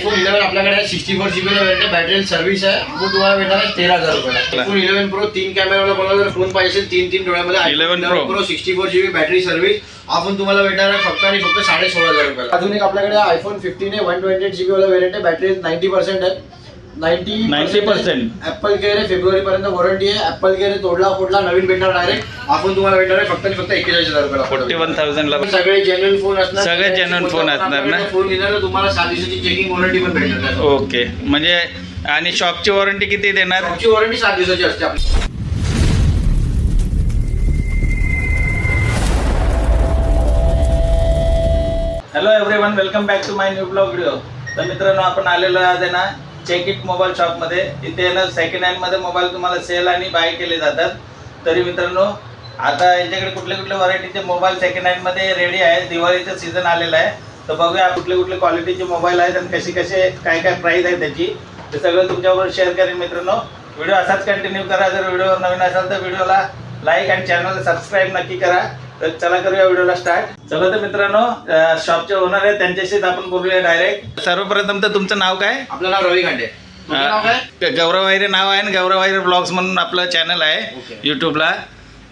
IPhone 11 आपल्याकडे आहे 64 GB ला वेरियंट आहे, बॅटरी सर्व्हिस आहे. आपण तुम्हाला भेटणार आहे 13,000 रुपयाला. आयफोन 11 प्रो 3 कॅमेरावाला कोणाला जर फोन पाहिजे 3 डोळ्यामध्ये 11 Pro 64 GB बॅटरी सर्व्हिस आपण तुम्हाला भेटणार आहे फक्त आणि फक्त 16,500 रुपयाला. अजून एक आपल्याकडे आयफोन 15 आहे 128 GB वाला वेरियंट आहे, बॅटरी 90% आहे. 90% ऍपल केअर आहे, फेब्रुवारी पर्यंत वॉरंटी आहे. ऍपल केअर तोडला नवीन भेटणार डायरेक्ट आपण तुम्हाला भेटणार आहे फक्त आणि फक्त 41,000 रुपयाला. 41,000 ला सगळे जेन्युइन फोन असणार, सगळे genuine phone असणार ना? फोन घेणार तुम्हाला 7 दिवसाची चेकिंग वॉरंटी पण भेटणार. ओके, म्हणजे आणि शॉपची वॉरंटी किती देणार? शॉपची वॉरंटी 7 दिवसाची असते आपली. Hello everyone, welcome back to my new blog video. तर मित्रांनो, आपण आलेलो आज आहे ना चेक इट मोबाईल शॉपमध्ये. इथे ना सेकंड हँडमध्ये मोबाईल तुम्हाला सेल आणि बाय केले जातात. तरी मित्रांनो, आता यांच्याकडे कुठले कुठले व्हरायटीचे मोबाईल सेकंड हँडमध्ये रेडी आहे. दिवाळीचं सीझन आलेलं आहे, तर बघूया कुठले कुठले क्वालिटीचे मोबाईल आहेत आणि कसे काय काय प्राईस आहे त्याची, ते सगळं तुमच्याबरोबर शेअर करेन. मित्रांनो, व्हिडिओ असाच कंटिन्यू करा. जर व्हिडिओवर नवीन असाल तर व्हिडिओला लाईक आणि चॅनलला सबस्क्राईब नक्की करा. तर चला करूया व्हिडिओला स्टार्ट. चला तर मित्रांनो, शॉपचे ओनर आहेत त्यांच्याशीच आपण बोलूया डायरेक्ट. सर्वप्रथम तर तुमचं नाव काय? आपलं नाव रवी खांडे. तुमचं नाव काय? गौरव वायरे नाव आहे आणि गौरव वायरे ब्लॉग्स म्हणून आपलं चॅनल आहे Okay. यूट्यूबला.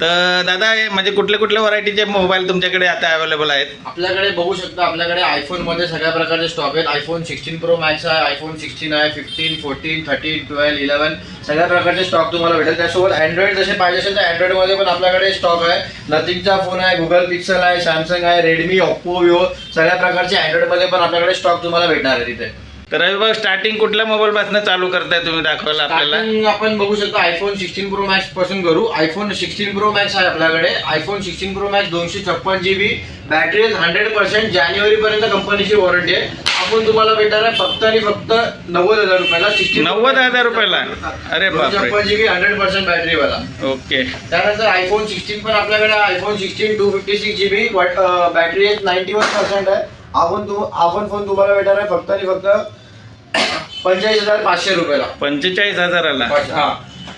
तर दादा, म्हणजे कुठले कुठले व्हरायटीचे मोबाईल तुमच्याकडे आता अवेलेबल आहेत? आपल्याकडे बघू शकता, आपल्याकडे आयफोन मध्ये सगळ्या प्रकारचे स्टॉक आहेत. आयफोन 16 प्रो मॅक्स आहे, आयफोन 16 आहे, 15, 14, 13, 12, 11 सगळ्या प्रकारचे स्टॉक तुम्हाला भेटेल. त्यासोबत अँड्रॉइड जसे पाहिजे असेल तर अँड्रॉइड मध्ये पण आपल्याकडे स्टॉक आहे. नथिंगचा फोन आहे, गुगल पिक्सल आहे, सॅमसंग आहे, रेडमी, ओप्पो, विवो सगळ्या प्रकारचे अँड्रॉइड मध्ये पण आपल्याकडे स्टॉक तुम्हाला भेटणार आहे तिथे. तर रविभाऊ, स्टार्टिंग कुठल्या मोबाईल पासून चालू करताय तुम्ही, दाखवायला आपल्याला? Starting आपण बघू शकतो आयफोन 16 प्रो मॅक्स पासून करू. आयफोन 16 प्रो मॅक्स आहे आपल्याकडे. IPhone 16 pro max 256 GB battery 100%. जानेवारी पर्यंत कंपनीची वॉरंटी आहे. आपण तुम्हाला भेटणार आहे फक्त आणि फक्त 90,000 रुपयाला. 90,000 रुपयाला? अरे बापरे. 256 GB 100% बॅटरी वाला. ओके. त्यानंतर आयफोन 16 पण आपल्याकडे आयफोन 16 256 GB बॅटरी 91% आहे. आपण फोन तुम्हाला भेटणार आहे फक्त आणि फक्त 45,500 रुपयाला. 45,000ला? हा.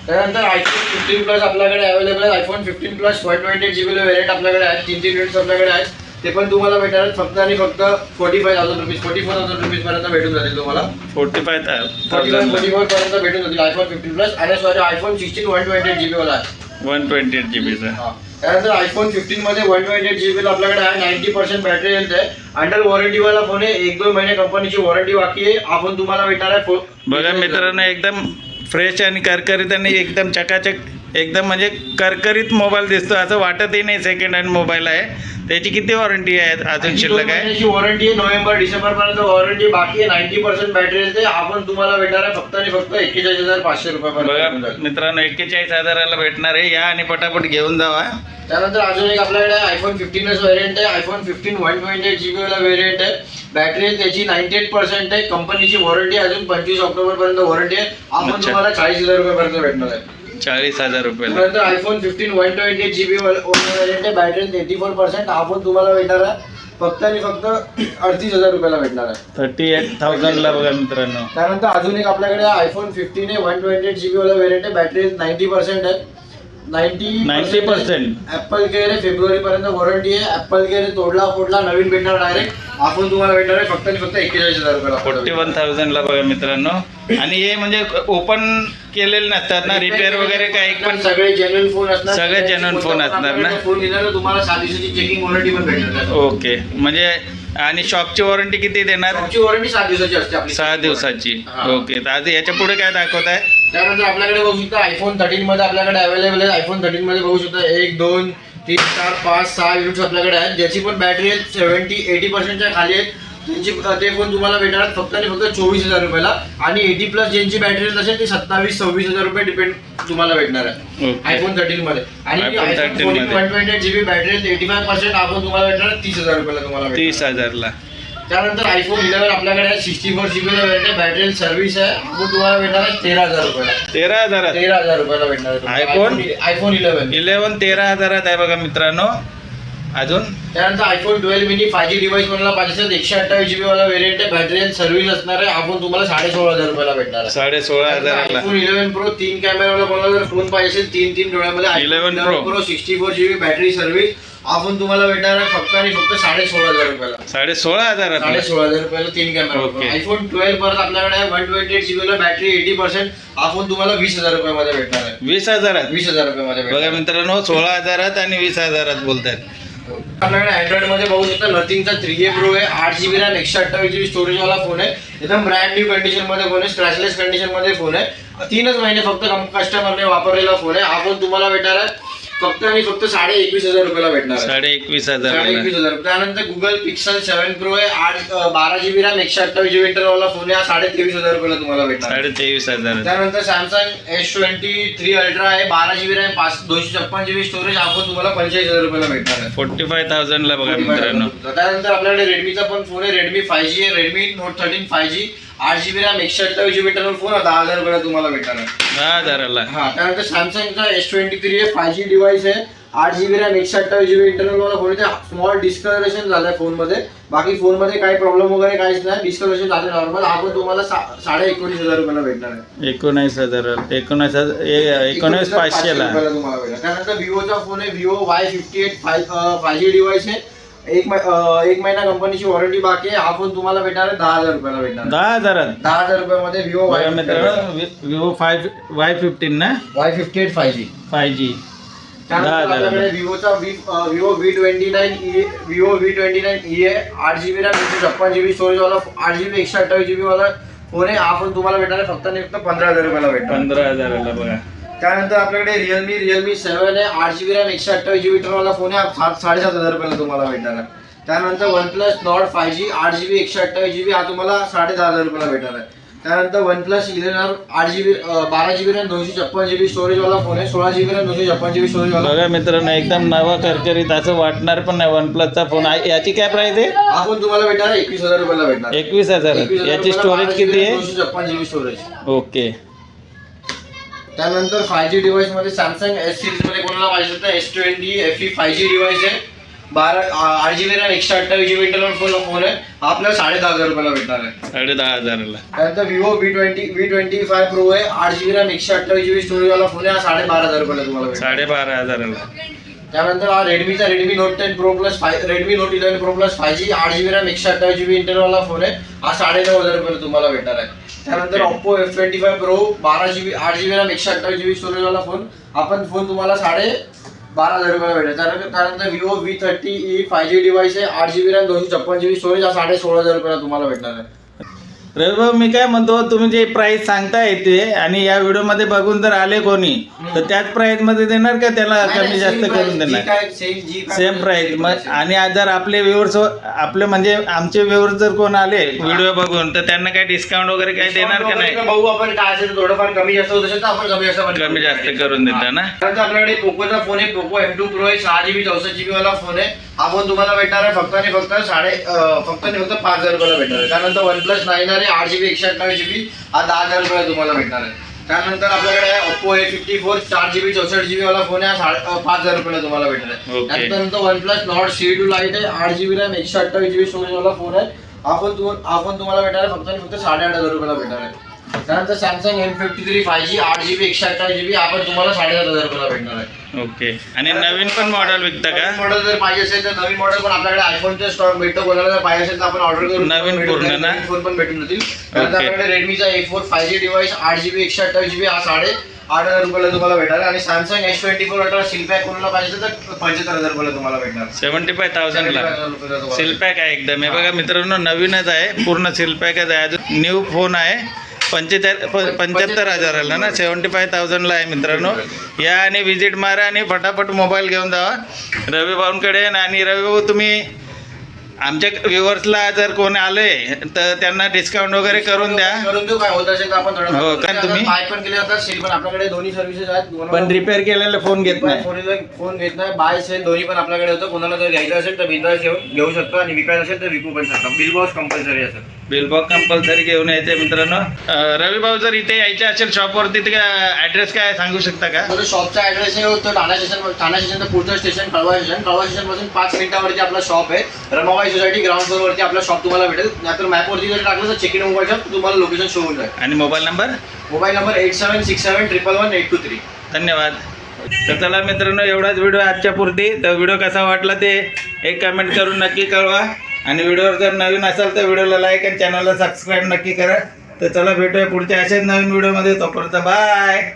त्यानंतर आयफोन 15 प्लस आपल्याकडे अवेलेबल आहे. आयफोन 15 प्लस 128 GB वेरियंट आपल्याकडे आहे. 3 युनिट्स आपल्याकडे आहेत. ते पण तुम्हाला भेटणार आहेत फक्त आणि फक्त 45,000 रुपीज 44,000 रुपीज पर्यंत भेटून जातील तुम्हाला. 45,000 पर्यंत भेटून जातील आयफोन 15 प्लस. आणि सॉरी, आयफोन 16 128 GB वाला आहे. 128 GBचा. त्यानंतर आयफोन 15 मध्ये 128 GB ला आपल्याकडे आहे. 90% बॅटरी हेल्थ आहे. अंडर वॉरंटी वाला फोन आहे. 1-2 महिने कंपनीची वॉरंटी बाकी आहे. आपण तुम्हाला भेटणार आहे बघा मित्रांनो, एकदम फ्रेश आणि करकरीत आणि एकदम चकाचक, एकदम म्हणजे करकरीत मोबाईल दिसतो. असं वाटतही नाही सेकंड हँड मोबाईल आहे. त्याची किती वॉरंटी आहे अजून शिल्लक आहे? वॉरंटी आहे. नोव्हेंबर डिसेंबर पर्यंत वॉरंटी बाकी आहे. 90% बॅटरी हेल्थ आहे. आपण तुम्हाला भेटणार आहे फक्त आणि फक्त 41,500 बघा रुपयापर्यंत. मित्रांनो, 41,000ला भेटणार आहे. या आणि पटापट घेऊन जावा. त्यानंतर अजून एक आपल्याकडे आयफोन 15 व्हेरियंट आहे. आयफोन 15 128 GB वाला व्हेरियंट आहे. बॅटरी त्याची 98% आहे. कंपनीची वॉरंटी अजून 25 ऑक्टोबर पर्यंत वॉरंटी आहे. आपण तुम्हाला 40,000 रुपयापर्यंत भेटणार आहे. 40,000 रुपयाला. त्यानंतर आयफोन 15 128 GB व्हेरियंट आहे. बॅटरी 84%. आपण तुम्हाला भेटणार आहे फक्त आणि फक्त 38,000 रुपयाला भेटणार आहे. 38,000ला बघा मित्रांनो. त्यानंतर अजून एक आपल्याकडे आयफोन 15 आहे 128 GB वाला व्हेरियंट आहे. बॅटरी 90% आहे. 90% ऍपल केअर आहे. फेब्रुवारी पर्यंत वॉरंटी आहे. ऍपल केअर तोडला नवीन भेटणार डायरेक्ट. आपण तुम्हाला भेटणार आहे फक्त आणि फक्त 41,000 रुपयाला. 41,000ला बघा मित्रांनो. आणि हे म्हणजे ओपन केलेले नसतात ना, रिपेअर वगैरे काही पण? सगळे जेन्युइन फोन असणार. सगळे genuine phone असणार ना? फोन घेणार तुम्हाला 7 दिवसाची चेकिंग वॉरंटी पण भेटणार. ओके, म्हणजे आणि शॉपची वॉरंटी किती देणार? शॉपची वॉरंटी 7 दिवसाची असते आपली. 6 दिवसाची. हा. ओके. तर आज याच्या पुढे काय दाखवत आहे? त्यानंतर आपल्याकडे बघू शकता आयफोन 13 मध्ये आपल्याकडे अवेलेबल आहे. आयफोन 13 मध्ये बघू शकता 1, 2, 3, 4, 5, 6 युनिट्स आपल्याकडे आहेत. ज्याची पण बॅटरी 70-80% खाली आहेत. त्यांची ते फोन तुम्हाला भेटणार फक्त आणि फक्त 24,000 रुपयाला. आणि 80+ ज्यांची बॅटरी असेल ती 27-26,000 रुपये डिपेंड तुम्हाला भेटणार आहे आयफोन 13 मध्ये. आणि iPhone 13 मध्ये 128 GB बॅटरी 85% आपण तुम्हाला भेटणार 30,000 रुपयाला तुम्हाला भेटणार. 30,000ला. त्यानंतर आयफोन 11 आपल्याकडे आहे. 64 GB ला वेरियंट आहे. बॅटरी सर्व्हिस आहे. आपण तुम्हाला भेटणार आहे 13,000 रुपयाला. 13,000 रुपयाला भेटणार आहे. आयफोन 11 13,000 आहे बघा मित्रांनो. अजून त्यानंतर आयफोन 12 मिनी 5G डिव्हाइस बनवला पाहिजे. 128 GB वाला वेरियंट आहे. बॅटरी सर्व्हिस असणार आहे. आपण तुम्हाला 16,500 रुपयाला भेटणार आहे. 16,500ला. आयफोन 11 प्रो 3 कॅमेरावाला कोणाला जर फोन पाहिजे 3 डोळ्यामध्ये 11 Pro 64 GB बॅटरी सर्व्हिस हा फोन तुम्हाला भेटणार आहे फक्त आणि फक्त 16,500 रुपयाला. 16,500 16,500 रुपयाला 3 कॅमेरा. Okay. आयफोन 12 परत आपल्याकडे आहे 128 GB ला बॅटरी 80%. हा फोन तुम्हाला 20,000 रुपयामध्ये भेटणार आहे. 20,000 20,000 रुपयामध्ये बघा भेटणार. मित्रांनो 16,000 आणि 20,000 कंडिशन आपल्याकडे अँड्रॉइड मध्ये बघू शकता नथिंगचा 3A Pro आहे 8GB रॅम 128 GB स्टोरेज वाला फोन आहे. एकदम ब्रँड न्यू कंडिशन मध्ये फोन आहे. स्क्रॅचलेस कंडिशन मध्ये फोन आहे. 3च महिने फक्त कस्टमरने वापरलेला फोन आहे. हा फोन तुम्हाला भेटणार आहे फक्त आणि फक्त 21,500 रुपयाला भेटणार आहे. 21,500 21,500. त्यानंतर गुगल पिक्सल 7 Pro आहे 12GB रॅम 128 GB इंटरनल वाला फोन आहे. 23,500 रुपयाला तुम्हाला भेटणार आहे. 23,500 त्यानंतर सॅमसंग S23 अल्ट्रा आहे 12GB रॅम 256 GB स्टोरेज. हा फोन तुम्हाला 45,000 रुपयाला भेटणार आहे. 45,000 ला बघा मित्रांनो. त्यानंतर आपल्याकडे रेडमीचा पण फोन आहे रेडमी 5G आहे. Redmi note 13 5G 8GB RAM 128 GB internal phone 10,000 रुपयाला तुम्हाला भेटणार आहे. 10,000 ला. हा त्यानंतर सॅमसंगचा S23 आहे 5G डिव्हाइस आहे 8GB रॅम 128 GB इंटरनल वाला फोन आहे. स्मॉल डिस्कलरेशन झालंय फोन मध्ये. बाकी फोन मध्ये काही प्रॉब्लेम वगैरे काहीच नाही. डिस्कलरेशन झाले नॉर्मल. हा पण तुम्हाला 19,500 रुपयाला भेटणार आहे. 19,500 ला. तुम्हाला भेटणार. त्यानंतर विवोचा फोन आहे विवो Y58 5G डिव्हाइस आहे. एक महिना कंपनीची वॉरंटी बाकी आहे. हा फोन तुम्हाला भेटणार आहे 10,000 रुपयाला भेटणार. 10,000 10,000 रुपयामध्ये विवो मित्रांनो विवो Y15 ना Y58 5G. 5G. त्यानंतर आपल्याकडे विवोचा विवो V29e आहे 8GB रॅम 256 GB स्टोरेज वाला 8GB 128 GB वाला फोन आहे. हा फोन तुम्हाला भेटणार आहे फक्त आणि फक्त 15,000 रुपयाला भेटणार. 15,000 ला बघा. त्यानंतर आपल्याकडे रिअलमी 7 आहे 8GB रॅम 128 GB इंटरनल वाला फोन आहे. 7,500 रुपयाला तुम्हाला भेटणार आहे. त्यानंतर OnePlus Nord 5G 8GB 128 GB हा तुम्हाला 10,500 रुपयाला भेटणार आहे. त्यानंतर OnePlus 11 8GB 12GB RAM 256 GB storage वाला फोन आहे. 16GB रॅम 256 GB स्टोरेज वाला. बघा मित्रांनो एकदम नवा करकरीत असं वाटणार पण नाही. OnePlusचा फोन याची काय प्राइस आहे? हा फोन तुम्हाला भेटणार आहे 21,000 रुपयाला भेटणार. 21,000. याची स्टोरेज किती आहे? 256 GB स्टोरेज. ओके. त्यानंतर 5G डिव्हाइस मध्ये सॅमसंग S सिरीज मध्ये कोणाला पाहिजे तर S20 FE 5G डिव्हाइस आहे 8GB RAM 128 GB internal phone आहे. हा आपल्याला 10,500 रुपयाला भेटणार आहे. 10,500 ला. त्यानंतर विवो V25 Pro आहे 8GB रॅम 128 GB स्टोरेज वाला फोन आहे. हा 12,500 रुपयाला तुम्हाला भेटणार. 12,500 ला. त्यानंतर हा Redmi note 10 Pro plus Redmi note 11 Pro plus 5G 8GB RAM 128 GB internal वाला फोन आहे. हा 9,500 रुपयाला तुम्हाला भेटणार आहे. त्यानंतर Oppo F25 Pro 12GB 8GB RAM 128 GB storage वाला फोन. हा पण फोन तुम्हाला 12,500 रुपयाला भेटेल. त्यानंतर विवो V30e 5G डिव्हाइस आहे 8GB रॅम 256 GB स्टोरेज हा 16,500 रुपयाला तुम्हाला भेटणार आहे. रविभाऊ मी काय म्हणतो तुम्ही जे प्राइस सांगताय ते आणि या व्हिडिओ मध्ये बघून जर आले कोणी तर त्याच प्राइस मध्ये देणार का त्याला कमी जास्त करून देणार? Same price. मग आणि आज जर आपले व्ह्यूअर्स आपले म्हणजे आमचे व्ह्यूअर्स जर कोण आले व्हिडिओ बघून तर त्यांना काय डिस्काउंट वगैरे काय देणार का नाही? बघू आपण काय असेल थोडंफार कमी जास्त होत असेल तर आपण कमी जास्त करून देता ना. त्यानंतर आपल्याकडे पोकोचा फोन आहे पोको M2 Pro आहे 6GB 64GB वाला फोन आहे. हा फोन तुम्हाला भेटणार आहे फक्त आणि फक्त 5,000 रुपयाला भेटणार आहे. त्यानंतर OnePlus 9 आहे 8GB 128 GB हा 10,000 रुपयाला तुम्हाला भेटणार आहे. त्यानंतर आपल्याकडे आहे Oppo A54 4GB 64GB वाला फोन आहे 5,000 रुपयाला तुम्हाला भेटणार आहे. त्यानंतर OnePlus Nord C2 Lite आहे 8GB रॅम 128 GB स्टोरेज वाला फोन आहे. हा फोन तुम्हाला भेटणार आहे फक्त आणि फक्त 8,500 रुपयाला भेटणार आहे. त्यानंतर Samsung M53 5G 8GB 128 GB आपण तुम्हाला 7,500 रुपयाला भेटणार आहे. ओके. आणि नवीन पण मॉडेल विकता का? मॉडेल जर पाहिजे असेल तर नवीन मॉडेल पण आपल्याकडे आयफोनचा स्टॉक भेटतो. कोणाला जर पाहिजे असेल तर आपण ऑर्डर करू. नवीन पूर्ण ना फोन पण भेटून जातील. त्यानंतर आपल्याकडे रेडमीचा A4 5G device 8GB 128 GB हा 8,500 रुपयाला तुम्हाला भेटणार. आणि Samsung S24 ultra seal pack कोणाला पाहिजे तर 75,000 रुपयाला तुम्हाला भेटणार. 75,000 ला सील पॅक आहे एकदम. हे बघा मित्रांनो नवीनच आहे पूर्ण सील पॅकच आहे. अजून न्यू फोन आहे 75,000 ला ना 75,000 ला आहे मित्रांनो. या आणि विजिट मारा आणि फटाफट मोबाईल घेऊन जावा रवी भाऊंकडे. आणि रवी भाऊ तुम्ही आमच्या व्ह्युअर्सला जर कोण आले तर त्यांना डिस्काउंट वगैरे करून द्या. करून देऊ काय होत असेल तर आपण थोडं. हो कारण तुम्ही बाय पण केले जातात सेल पण आपल्याकडे दोन्ही सर्व्हिसेस आहेत. पण रिपेअर केलेला फोन घेत नाही. फोन घेत नाही. बाय सेल दोन्ही पण आपल्याकडे होतं. कोणाला जर घ्यायचं असेल तर बिंदास घेऊ शकतो आणि विकायचं असेल तर विकू पण शकतो. बिल बॉक्स कंपल्सरी असेल. बिल बॉक्स कंपल्सरी घेऊन यायचे मित्रांनो. रवी भाऊ जर इथे यायचे असेल शॉपवरती तर ॲड्रेस काय सांगू शकता का? शॉपचा ॲड्रेस आहे तो ठाणा स्टेशनचं पुढचं स्टेशन कळवा स्टेशन पासून 5 मिनिटावरती आपला शॉप आहे. रमाबाई सोसायटी ग्राउंड फ्लोर वरती आपला शॉप तुम्हाला भेटेल. नाहीतर मॅपवरती जर टाकलं तर चेक इन मोबाईल शॉप तुम्हाला लोकेशन शो होऊन जाईल. आणि मोबाईल नंबर 8767111823. धन्यवाद. तर चला मित्रांनो, एवढाच व्हिडिओ आजच्या पुरती. तर व्हिडिओ कसा वाटला ते एक कमेंट करून नक्की कळवा. आणि व्हिडिओवर जर नवीन असाल तर व्हिडिओला लाईक आणि चॅनलला सबस्क्राईब नक्की करा. तर चला भेटूया पुढच्या अशाच नवीन व्हिडिओमध्ये. तोपर्यंत बाय.